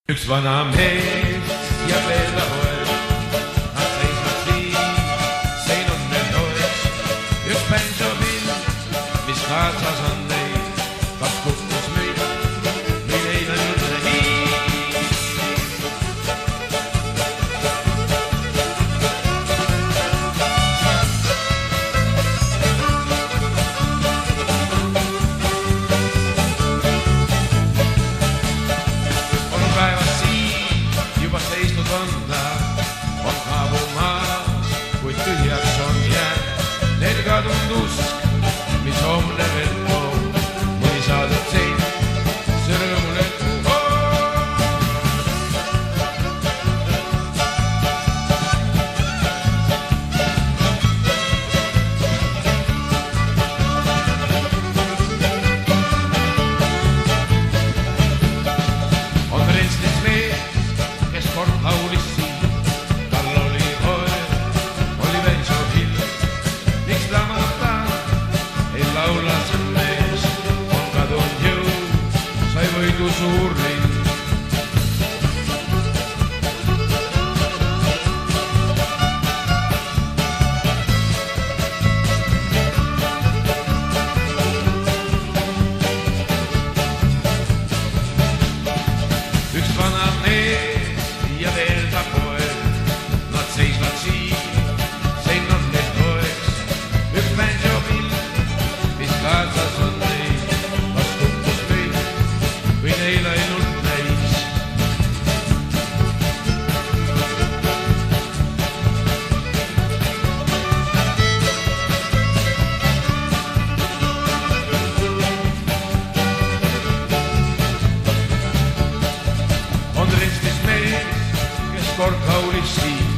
Üks vana mees ja veel ta poeg, nad seisvad siin, sein on neil toeks. Üks pensiopill, mis kaasas on neil, kas kukkus meil, või neil on juurde hiil. Seisnud on ta, on kaabumaas, kuid tühjaks on jääd. Neil kadunud usk, mis homne veel toob, mõni saadud sein, see rõõmule on renslis mees, kes kord laulis siin, tal oli koer, oli pensiopill. Miks lamanab ta, ei laula see mees, on kadunud jõud, sai võidu suur linn. Üks vana mees ja veel ta poeg, nad seisvad siin, sein on neil toeks. Üks pensiopill, mis kaasas on neil, kas kukkus meil või neil ainult näis. On renslis mees, kes kord laulis siin,